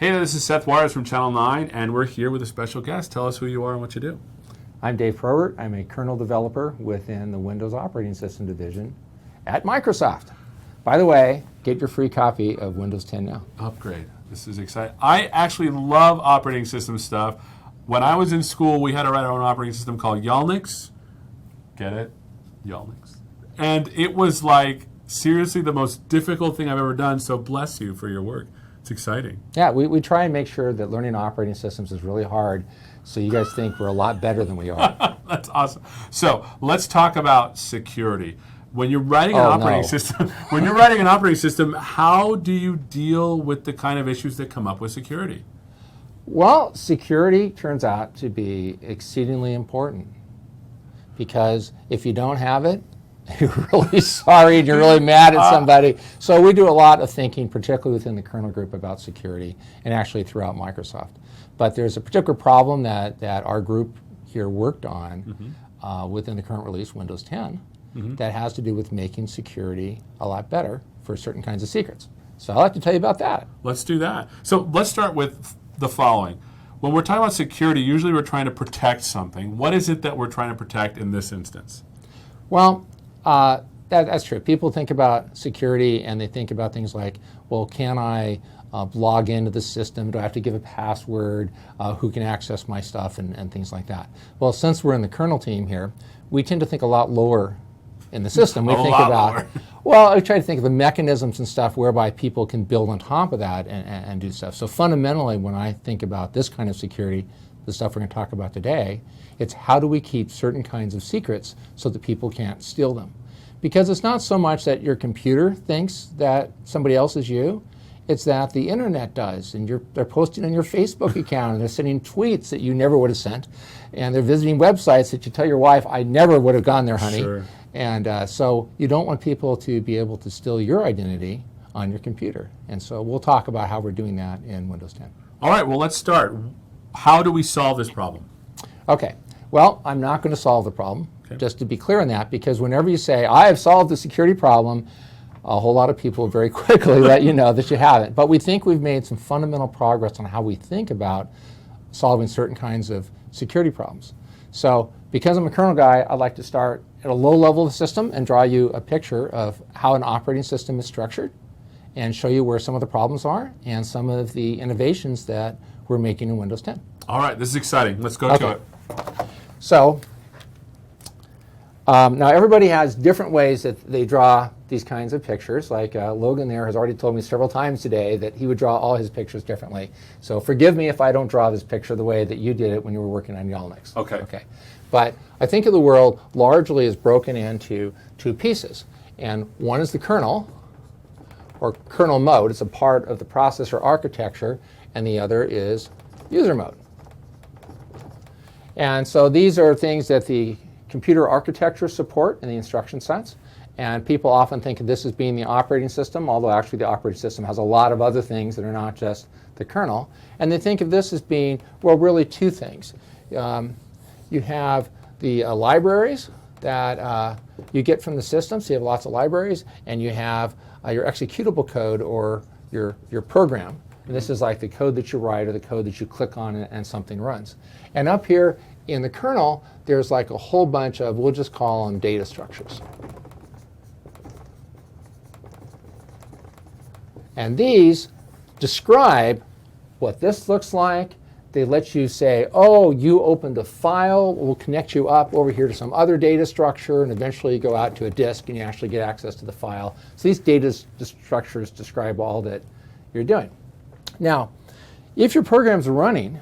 Hey there, this is Seth Wires from Channel 9, and we're here with a special guest. Tell us who you are and what you do. I'm Dave Probert. I'm a kernel developer within the Windows Operating System division at Microsoft. By the way, get your free copy of Windows 10 now. Upgrade. This is exciting. I actually love operating system stuff. When I was in school, we had to write our own operating system called Unix. Get it? Unix. And it was like, seriously, the most difficult thing I've ever done, so bless you for your work. It's exciting. Yeah, we try and make sure that learning operating systems is really hard, so you guys think we're a lot better than we are. That's awesome. So let's talk about security. When you're writing an operating system, how do you deal with the kind of issues that come up with security? Well, security turns out to be exceedingly important, because if you don't have it, you're really sorry and you're really mad at somebody. So we do a lot of thinking, particularly within the kernel group, about security, and actually throughout Microsoft. But there's a particular problem that our group here worked on within the current release, Windows 10, that has to do with making security a lot better for certain kinds of secrets. So I'd like to tell you about that. Let's do that. So let's start with the following. When we're talking about security, usually we're trying to protect something. What is it that we're trying to protect in this instance? Well, that's true. People think about security and they think about things like, well, can I log into the system? Do I have to give a password? Who can access my stuff and things like that? Well, since we're in the kernel team here, we tend to think a lot lower in the system. We think about, well, I try to think of the mechanisms and stuff whereby people can build on top of that and do stuff. So fundamentally, when I think about this kind of security, the stuff we're going to talk about today, it's how do we keep certain kinds of secrets so that people can't steal them? Because it's not so much that your computer thinks that somebody else is you, it's that the internet does, and they're posting on your Facebook account, and they're sending tweets that you never would have sent, and they're visiting websites that you tell your wife, I never would have gone there, honey. Sure. And so you don't want people to be able to steal your identity on your computer. And so we'll talk about how we're doing that in Windows 10. All right, well, let's start. How do we solve this problem? Okay, well, I'm not going to solve the problem, just to be clear on that, because whenever you say, I have solved the security problem, a whole lot of people very quickly let you know that you haven't. But we think we've made some fundamental progress on how we think about solving certain kinds of security problems. So because I'm a kernel guy, I'd like to start at a low level of the system and draw you a picture of how an operating system is structured and show you where some of the problems are and some of the innovations that we're making in Windows 10. All right, this is exciting. Let's go to it. So now everybody has different ways that they draw these kinds of pictures. Like Logan there has already told me several times today that he would draw all his pictures differently. So forgive me if I don't draw this picture the way that you did it when you were working on Unix. Okay. But I think of the world largely as broken into two pieces. And one is the kernel, or kernel mode. It's a part of the processor architecture. And the other is user mode. And so these are things that the computer architecture support in the instruction sets. And people often think of this as being the operating system, although actually the operating system has a lot of other things that are not just the kernel. And they think of this as being, well, really two things. You have the libraries that you get from the system, so you have lots of libraries, and you have your executable code or your program. And this is like the code that you write or the code that you click on and something runs. And up here in the kernel, there's like a whole bunch of, we'll just call them data structures. And these describe what this looks like. They let you say, oh, you opened a file, we'll connect you up over here to some other data structure, and eventually you go out to a disk and you actually get access to the file. So these data structures describe all that you're doing. Now, if your program's running,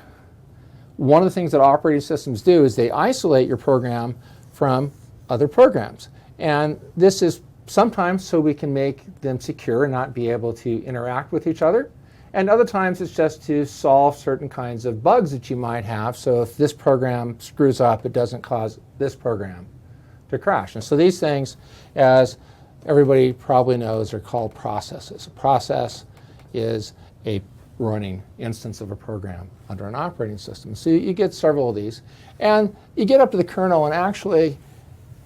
one of the things that operating systems do is they isolate your program from other programs. And this is sometimes so we can make them secure and not be able to interact with each other. And other times it's just to solve certain kinds of bugs that you might have. So if this program screws up, it doesn't cause this program to crash. And so these things, as everybody probably knows, are called processes. A process is a running instance of a program under an operating system. So you get several of these. And you get up to the kernel, and actually,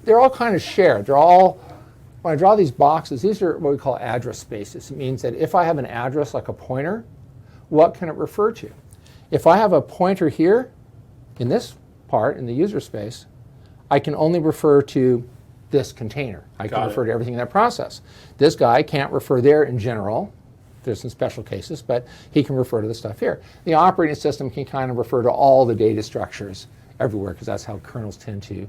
they're all kind of shared. They're all, when I draw these boxes, these are what we call address spaces. It means that if I have an address like a pointer, what can it refer to? If I have a pointer here in this part, in the user space, I can only refer to this container. I can refer to everything in that process. This guy can't refer there in general. There's some special cases, but he can refer to the stuff here. The operating system can kind of refer to all the data structures everywhere, because that's how kernels tend to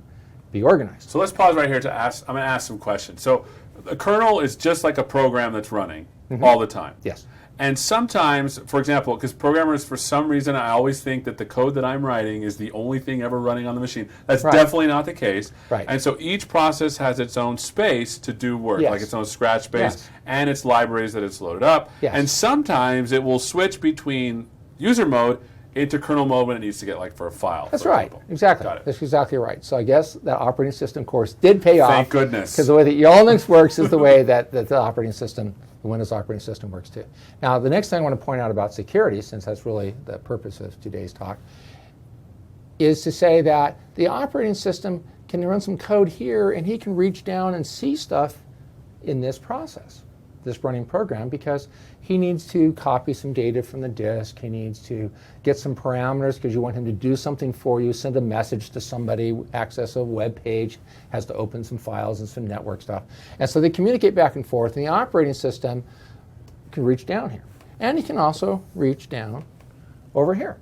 be organized. So let's pause right here to ask, I'm going to ask some questions. So a kernel is just like a program that's running all the time. Yes. And sometimes, for example, because programmers, for some reason, I always think that the code that I'm writing is the only thing ever running on the machine. That's definitely not the case. Right. And so each process has its own space to do work, like its own scratch space and its libraries that it's loaded up. And sometimes it will switch between user mode into kernel mode when it needs to get, like, for a file. That's right. Exactly. Got it. That's exactly right. So I guess that operating system course did pay off. Thank goodness. Because the way that Unix works is the way that the operating system, the Windows operating system, works too. Now, the next thing I want to point out about security, since that's really the purpose of today's talk, is to say that the operating system can run some code here, and he can reach down and see stuff in this process, this running program, because he needs to copy some data from the disk. He needs to get some parameters because you want him to do something for you, send a message to somebody, access a web page, has to open some files and some network stuff. And so they communicate back and forth, and the operating system can reach down here. And he can also reach down over here.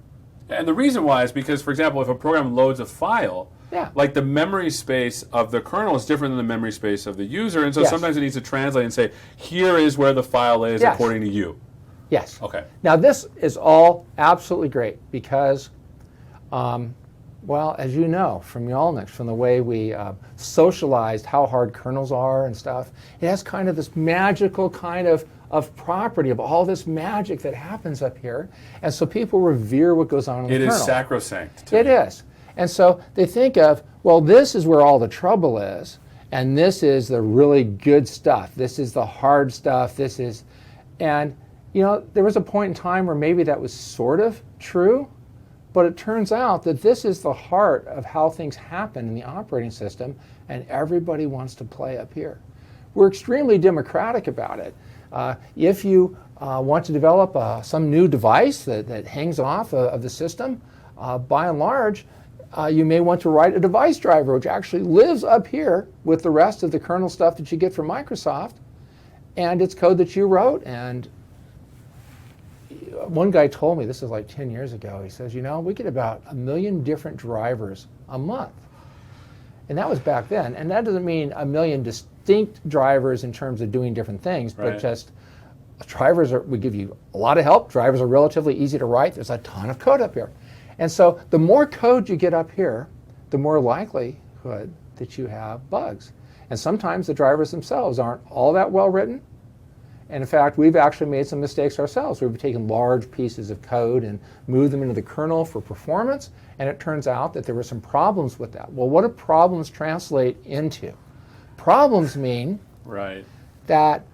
And the reason why is because, for example, if a program loads a file, like the memory space of the kernel is different than the memory space of the user, and so sometimes it needs to translate and say, here is where the file is according to you. Yes. Okay. Now this is all absolutely great because, well, as you know from Unix, from the way we socialized how hard kernels are and stuff, it has kind of this magical kind of property of all this magic that happens up here, and so people revere what goes on in the kernel. It is sacrosanct. It is. And so they think of, well, this is where all the trouble is, and this is the really good stuff. This is the hard stuff. This is, and you know, there was a point in time where maybe that was sort of true, but it turns out that this is the heart of how things happen in the operating system, and everybody wants to play up here. We're extremely democratic about it. If you want to develop some new device that hangs off of the system, by and large, you may want to write a device driver, which actually lives up here with the rest of the kernel stuff that you get from Microsoft, and it's code that you wrote. And one guy told me, this is like 10 years ago, he says, you know, we get about 1 million different drivers a month. And that was back then. And that doesn't mean 1 million distinct drivers in terms of doing different things, but just drivers we give you a lot of help. Drivers are relatively easy to write. There's a ton of code up here. And so the more code you get up here, the more likelihood that you have bugs. And sometimes the drivers themselves aren't all that well written. And in fact, we've actually made some mistakes ourselves. We've taken large pieces of code and moved them into the kernel for performance, and it turns out that there were some problems with that. Well, what do problems translate into? Problems mean that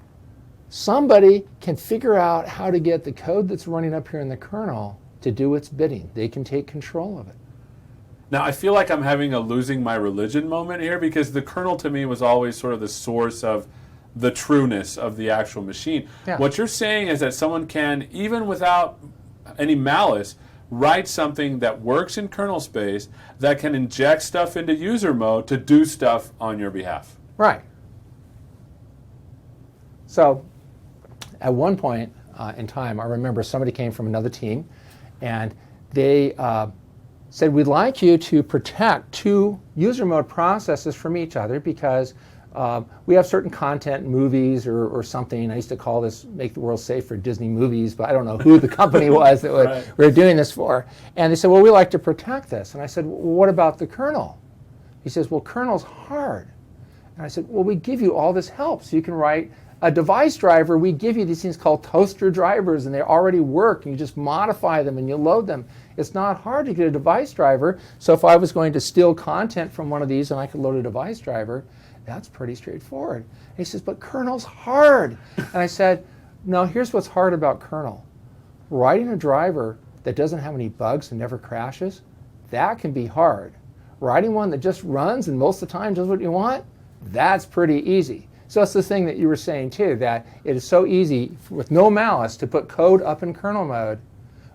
somebody can figure out how to get the code that's running up here in the kernel to do its bidding. They can take control of it. Now, I feel like I'm having a losing my religion moment here, because the kernel to me was always sort of the source of the trueness of the actual machine. What you're saying is that someone can, even without any malice, write something that works in kernel space that can inject stuff into user mode to do stuff on your behalf. Right. So at one point in time, I remember somebody came from another team, and they said, we'd like you to protect two user mode processes from each other because we have certain content, movies or something. I used to call this Make the World Safe for Disney Movies, but I don't know who the company was that we were doing this for. And they said, well, we like to protect this. And I said, well, what about the kernel? He says, well, kernel's hard. And I said, well, we give you all this help so you can write a device driver. We give you these things called toaster drivers, and they already work, and you just modify them and you load them. It's not hard to get a device driver. So if I was going to steal content from one of these and I could load a device driver, that's pretty straightforward. And he says, but kernel's hard. And I said, no, here's what's hard about kernel. Writing a driver that doesn't have any bugs and never crashes, that can be hard. Writing one that just runs and most of the time does what you want, that's pretty easy. So that's the thing that you were saying too, that it is so easy with no malice to put code up in kernel mode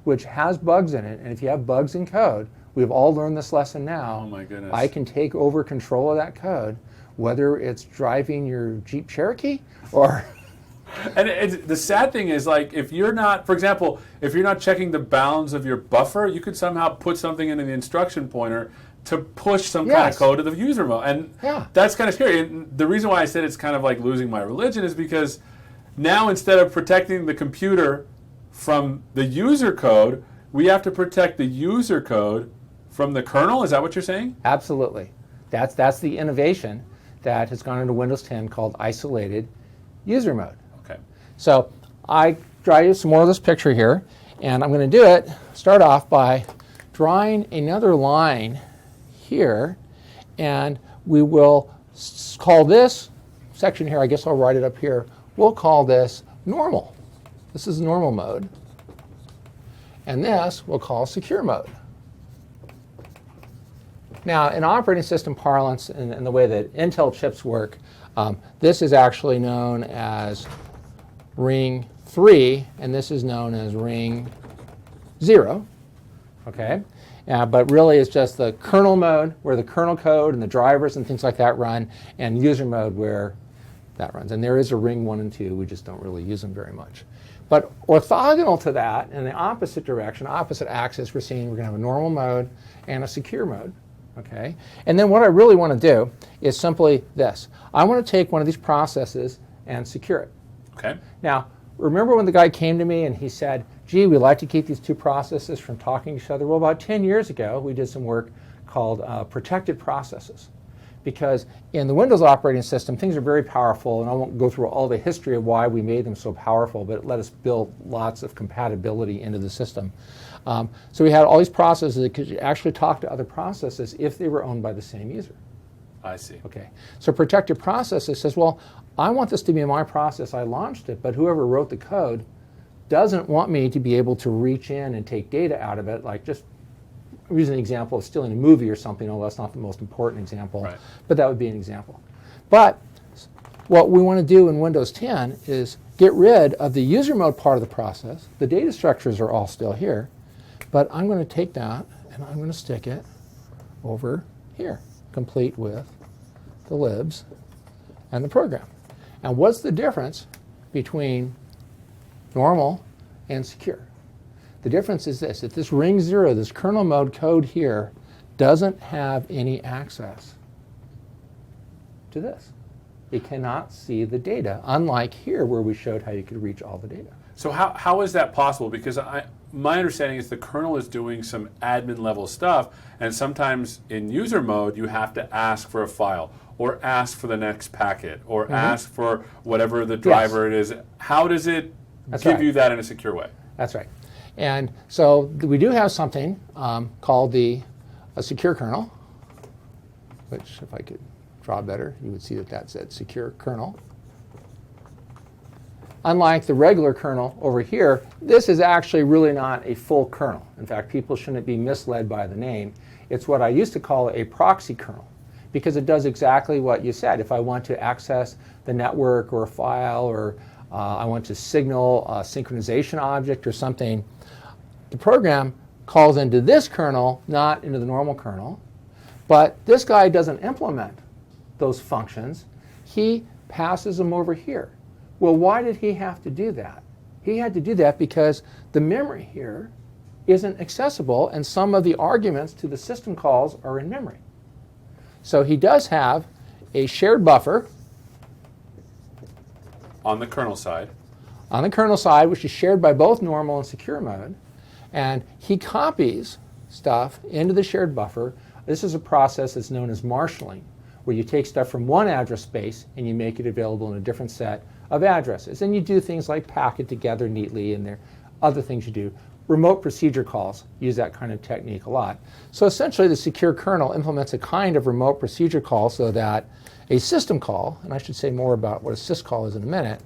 which has bugs in it. And if you have bugs in code, we've all learned this lesson now. Oh my goodness. I can take over control of that code, whether it's driving your Jeep Cherokee or... And the sad thing is, like, if you're not, for example, if you're not checking the bounds of your buffer, you could somehow put something into the instruction pointer to push some kind of code to the user mode. And that's kind of scary. And the reason why I said it's kind of like losing my religion is because now instead of protecting the computer from the user code, we have to protect the user code from the kernel. Is that what you're saying? Absolutely. That's the innovation that has gone into Windows 10 called isolated user mode. Okay. So I draw you some more of this picture here, and I'm going to do it, start off by drawing another line here, and we will call this section here, I guess I'll write it up here, we'll call this normal. This is normal mode. And this we'll call secure mode. Now, in operating system parlance and the way that Intel chips work, this is actually known as ring 3, and this is known as ring 0. Okay? But really, it's just the kernel mode, where the kernel code and the drivers and things like that run, and user mode, where that runs. And there is a ring 1 and 2. We just don't really use them very much. But orthogonal to that, in the opposite direction, opposite axis, we're seeing we're going to have a normal mode and a secure mode. Okay? And then what I really want to do is simply this. I want to take one of these processes and secure it. Okay. Now, remember when the guy came to me and he said, gee, we like to keep these two processes from talking to each other? Well, about 10 years ago, we did some work called protected processes. Because in the Windows operating system, things are very powerful, and I won't go through all the history of why we made them so powerful, but it let us build lots of compatibility into the system. So we had all these processes that could actually talk to other processes if they were owned by the same user. I see. Okay. So protected processes says, well, I want this to be my process. I launched it, but whoever wrote the code doesn't want me to be able to reach in and take data out of it, like just I'm using an example of stealing a movie or something, although that's not the most important example, right. But that would be an example. But what we want to do in Windows 10 is get rid of the user mode part of the process. The data structures are all still here, but I'm going to take that and I'm going to stick it over here, complete with the libs and the program. And what's the difference between normal and secure? The difference is this: if this ring 0, this kernel mode code here, doesn't have any access to this. It cannot see the data, unlike here where we showed how you could reach all the data. So how is that possible? Because my understanding is the kernel is doing some admin level stuff, and sometimes in user mode you have to ask for a file, or ask for the next packet, or ask for whatever the driver it is. How does it give you that in a secure way? That's right. And so we do have something called a secure kernel, which if I could draw better, you would see that that said secure kernel. Unlike the regular kernel over here, this is actually really not a full kernel. In fact, people shouldn't be misled by the name. It's what I used to call a proxy kernel, because it does exactly what you said. If I want to access the network or a file, or I want to signal a synchronization object or something, the program calls into this kernel, not into the normal kernel. But this guy doesn't implement those functions. He passes them over here. Well, why did he have to do that? He had to do that because the memory here isn't accessible, and some of the arguments to the system calls are in memory. So he does have a shared buffer on the kernel side. On the kernel side, which is shared by both normal and secure mode. And he copies stuff into the shared buffer. This is a process that's known as marshalling, where you take stuff from one address space and you make it available in a different set of addresses. And you do things like pack it together neatly, and there are other things you do. Remote procedure calls use that kind of technique a lot. So essentially, the secure kernel implements a kind of remote procedure call so that a system call, and I should say more about what a syscall is in a minute,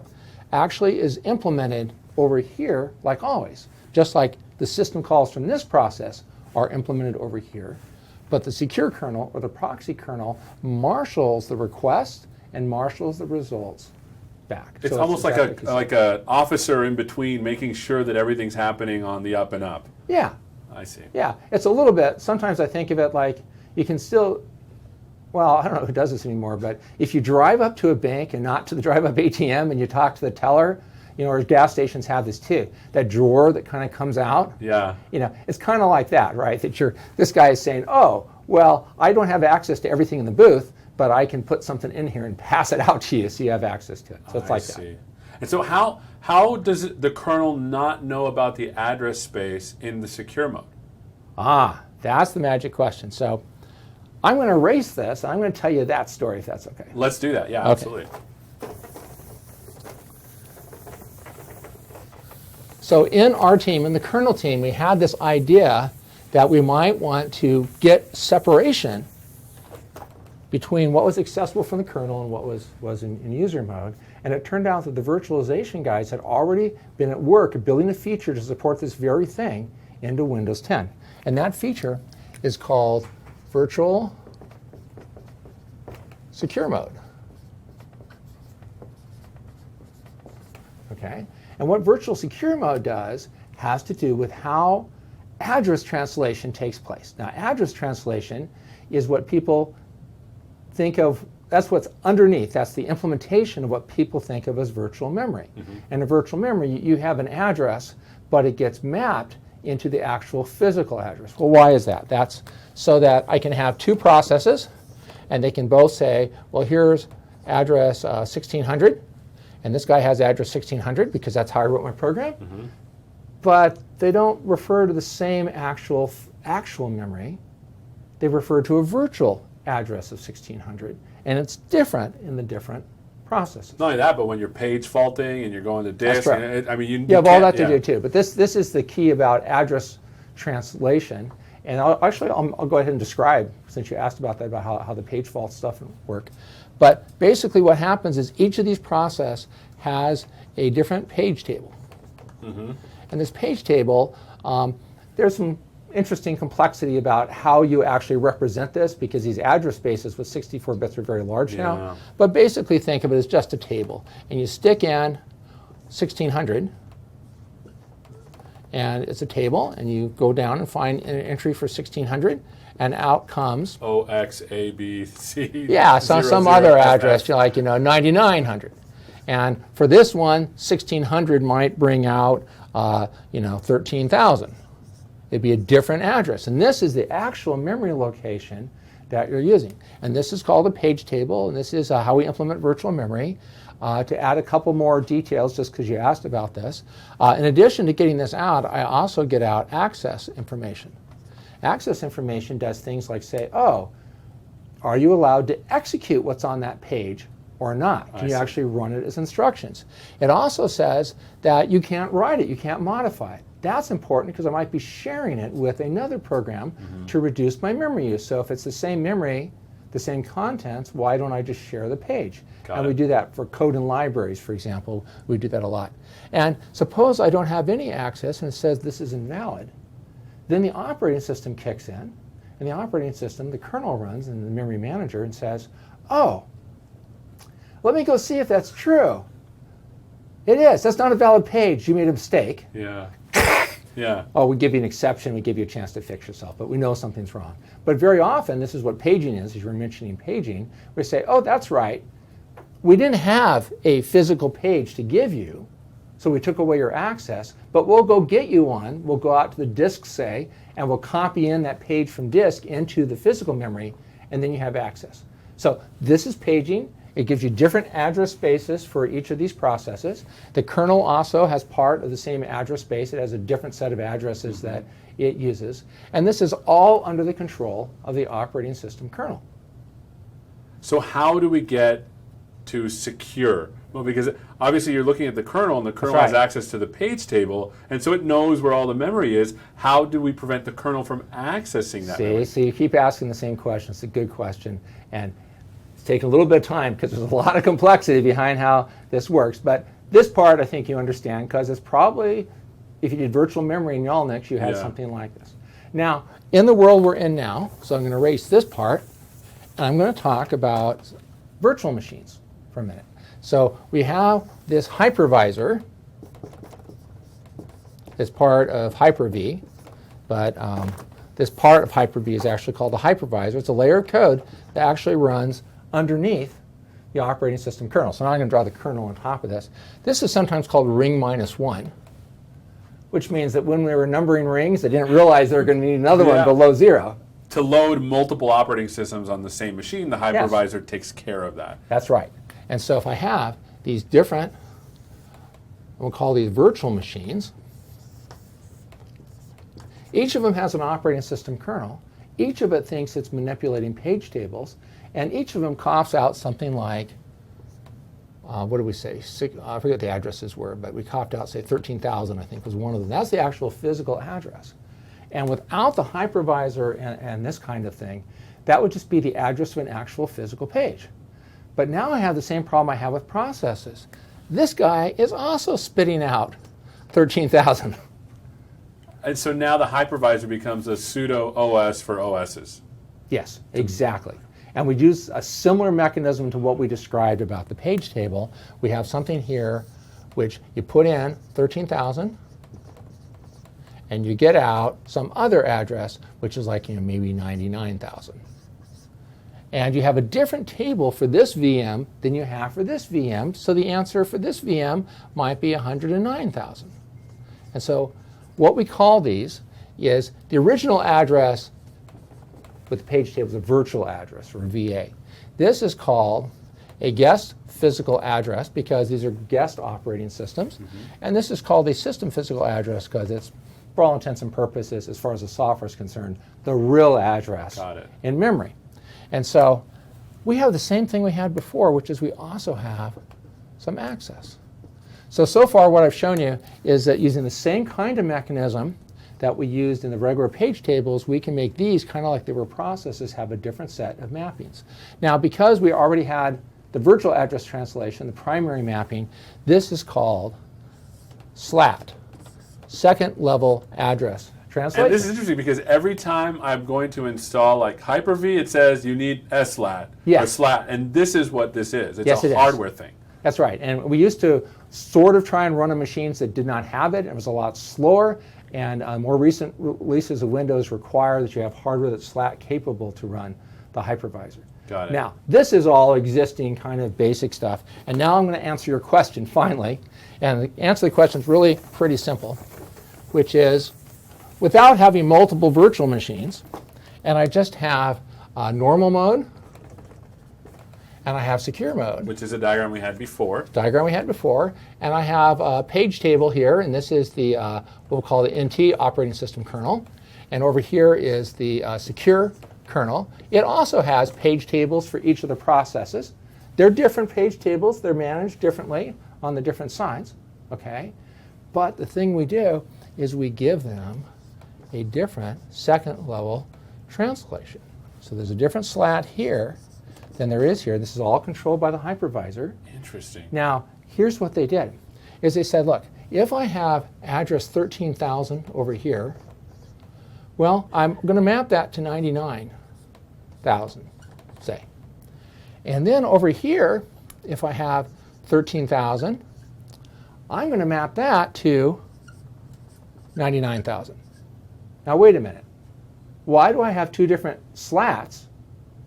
actually is implemented over here like always, just like the system calls from this process are implemented over here. But the secure kernel, or the proxy kernel, marshals the request and marshals the results back. It's So almost exactly like a officer in between, making sure that everything's happening on the up and up. Yeah. I see. Yeah, it's a little bit, sometimes I think of it like you can still, well, I don't know who does this anymore, but if you drive up to a bank and not to the drive-up ATM and you talk to the teller, or gas stations have this too, that drawer that kind of comes out. Yeah. It's kind of like that, right? That this guy is saying, oh, well, I don't have access to everything in the booth, but I can put something in here and pass it out to you so you have access to it. So it's like that. And so how does the kernel not know about the address space in the secure mode? That's the magic question. So I'm going to erase this, and I'm going to tell you that story if that's okay. Let's do that. Yeah, okay. Absolutely. So in our team, in the kernel team, we had this idea that we might want to get separation between what was accessible from the kernel and what was in user mode. And it turned out that the virtualization guys had already been at work building a feature to support this very thing into Windows 10. And that feature is called Virtual Secure Mode. Okay? And what Virtual Secure Mode does has to do with how address translation takes place. Now, address translation is what people think of, that's what's underneath. That's the implementation of what people think of as virtual memory. And in virtual memory, you have an address, but it gets mapped into the actual physical address. Well, why is that? That's so that I can have two processes, and they can both say, well, here's address 1600, and this guy has address 1600 because that's how I wrote my program. But they don't refer to the same actual memory. They refer to a virtual address of 1600, and it's different in the different processes. Not only that, but when you're page faulting and you're going to disk, right. I mean, you have all that to do too. But this is the key about address translation. And I'll go ahead and describe, since you asked about that, about how the page fault stuff work. But basically what happens is each of these process has a different page table. And this page table, there's some interesting complexity about how you actually represent this, because these address spaces with 64 bits are very large now. But basically think of it as just a table. And you stick in 1600, and it's a table, and you go down and find an entry for 1600, and out comes OXABC. Yeah, some other address, like 9900. And for this one, 1600 might bring out 13,000. It'd be a different address. And this is the actual memory location that you're using. And this is called a page table, and this is how we implement virtual memory. To add a couple more details, just because you asked about this, in addition to getting this out, I also get out access information. Access information does things like say, oh, are you allowed to execute what's on that page or not? Can you actually run it as instructions? It also says that you can't write it, you can't modify it. That's important because I might be sharing it with another program to reduce my memory use. So if it's the same memory, the same contents, why don't I just share the page? And we do that for code and libraries, for example. We do that a lot. And suppose I don't have any access and it says this is invalid. Then the operating system kicks in, and the operating system, the kernel runs in the memory manager and says, oh, let me go see if that's true. It is. That's not a valid page. You made a mistake. Yeah. Oh, we give you an exception. We give you a chance to fix yourself, but we know something's wrong. But very often, this is what paging is, as you were mentioning paging. We say, oh, that's right. We didn't have a physical page to give you, so we took away your access, but we'll go get you one. We'll go out to the disk, say, and we'll copy in that page from disk into the physical memory, and then you have access. So this is paging. It gives you different address spaces for each of these processes. The kernel also has part of the same address space. It has a different set of addresses that it uses. And this is all under the control of the operating system kernel. So how do we get to secure? Well, because obviously you're looking at the kernel, and the kernel has access to the page table, and so it knows where all the memory is. How do we prevent the kernel from accessing that memory? See, you keep asking the same question. It's a good question. And take a little bit of time because there's a lot of complexity behind how this works. But this part I think you understand, because it's probably, if you did virtual memory in Unix, you had something like this. Now, in the world we're in now, so I'm going to erase this part, and I'm going to talk about virtual machines for a minute. So we have this hypervisor as part of Hyper-V, but this part of Hyper-V is actually called the hypervisor. It's a layer of code that actually runs underneath the operating system kernel. So now I'm going to draw the kernel on top of this. This is sometimes called ring -1, which means that when we were numbering rings, they didn't realize they were going to need another one below 0. To load multiple operating systems on the same machine, the hypervisor takes care of that. That's right. And so if I have these different, we'll call these virtual machines, each of them has an operating system kernel. Each of it thinks it's manipulating page tables, and each of them coughs out something like, what did we say? I forget what the addresses were, but we coughed out, say, 13,000, I think, was one of them. That's the actual physical address. And without the hypervisor and this kind of thing, that would just be the address of an actual physical page. But now I have the same problem I have with processes. This guy is also spitting out 13,000. And so now the hypervisor becomes a pseudo OS for OSs. Yes, exactly. And we use a similar mechanism to what we described about the page table. We have something here which you put in 13,000 and you get out some other address which is like maybe 99,000. And you have a different table for this VM than you have for this VM, so the answer for this VM might be 109,000. And so what we call these is the original address with the page table is a virtual address, or a VA. This is called a guest physical address because these are guest operating systems. And this is called a system physical address because it's, for all intents and purposes, as far as the software is concerned, the real address in memory. And so we have the same thing we had before, which is we also have some access. So far what I've shown you is that using the same kind of mechanism that we used in the regular page tables, we can make these kind of like they were processes have a different set of mappings. Now, because we already had the virtual address translation, the primary mapping, this is called SLAT, second level address translation. And this is interesting because every time I'm going to install like Hyper-V, it says you need SLAT or SLAT, and this is what this is. It's a hardware thing. That's right. And we used to sort of try and run on machines that did not have it. It was a lot slower. And more recent releases of Windows require that you have hardware that's SLAT capable to run the hypervisor. Got it. Now, this is all existing kind of basic stuff. And now I'm going to answer your question finally. And the answer to the question is really pretty simple, which is without having multiple virtual machines, and I just have normal mode, and I have secure mode. Which is a diagram we had before. And I have a page table here, and this is the what we'll call the NT operating system kernel. And over here is the secure kernel. It also has page tables for each of the processes. They're different page tables. They're managed differently on the different sides. Okay? But the thing we do is we give them a different second level translation. So there's a different SLAT here than there is here. This is all controlled by the hypervisor. Interesting. Now, here's what they did, is they said, look, if I have address 13,000 over here, well, I'm going to map that to 99,000, say. And then over here, if I have 13,000, I'm going to map that to 99,000. Now, wait a minute. Why do I have two different SLATs,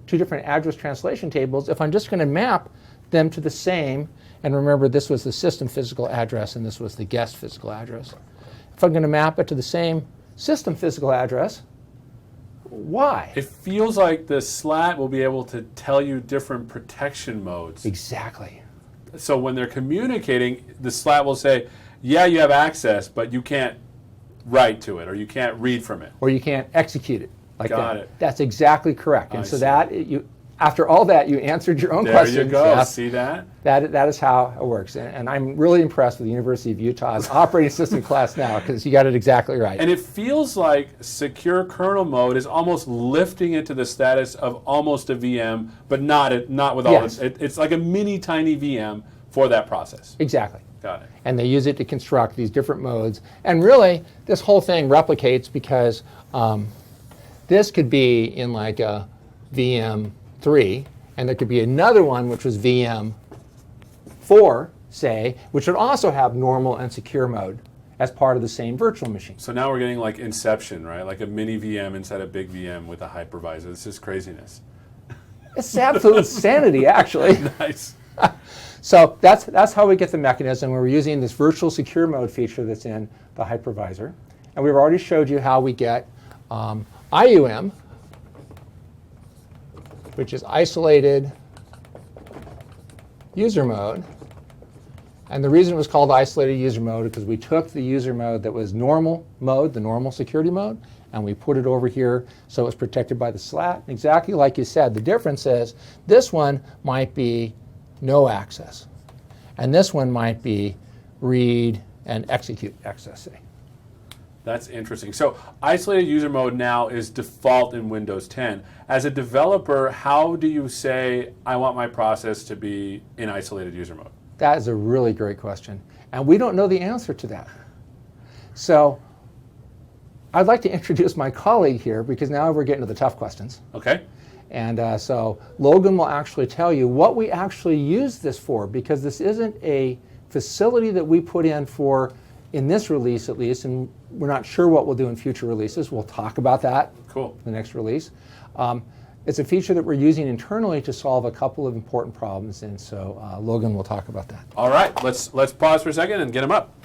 two different address translation tables, if I'm just going to map them to the same? And remember, this was the system physical address, and this was the guest physical address. If I'm going to map it to the same system physical address, why? It feels like the SLAT will be able to tell you different protection modes. Exactly. So when they're communicating, the SLAT will say, yeah, you have access, but you can't write to it, or you can't read from it. Or you can't execute it like that. Got it. That's exactly correct. And so that, after all that, you answered your own questions. There you go. Yes. See that? That is how it works. And I'm really impressed with the University of Utah's operating system class now, because you got it exactly right. And it feels like secure kernel mode is almost lifting it to the status of almost a VM, but not with all this. It's like a mini tiny VM for that process. Exactly. Got it. And they use it to construct these different modes. And really, this whole thing replicates because this could be in like a VM3, and there could be another one which was VM4, 4, say, which would also have normal and secure mode as part of the same virtual machine. So now we're getting like Inception, right? Like a mini VM inside a big VM with a hypervisor. This is craziness. It's absolute insanity, actually. Nice. So that's how we get the mechanism. We're using this virtual secure mode feature that's in the hypervisor. And we've already showed you how we get IUM, which is isolated user mode. And the reason it was called isolated user mode is because we took the user mode that was normal mode, the normal security mode, and we put it over here so it's protected by the SLAT. Exactly like you said, the difference is this one might be no access. And this one might be read and execute access. That's interesting. So isolated user mode now is default in Windows 10. As a developer, how do you say, I want my process to be in isolated user mode? That is a really great question. And we don't know the answer to that. So I'd like to introduce my colleague here because now we're getting to the tough questions. Okay. And so Logan will actually tell you what we actually use this for, because this isn't a facility that we put in for, in this release at least, and we're not sure what we'll do in future releases. We'll talk about that. Cool. The next release. It's a feature that we're using internally to solve a couple of important problems, and so Logan will talk about that. All right, let's pause for a second and get him up.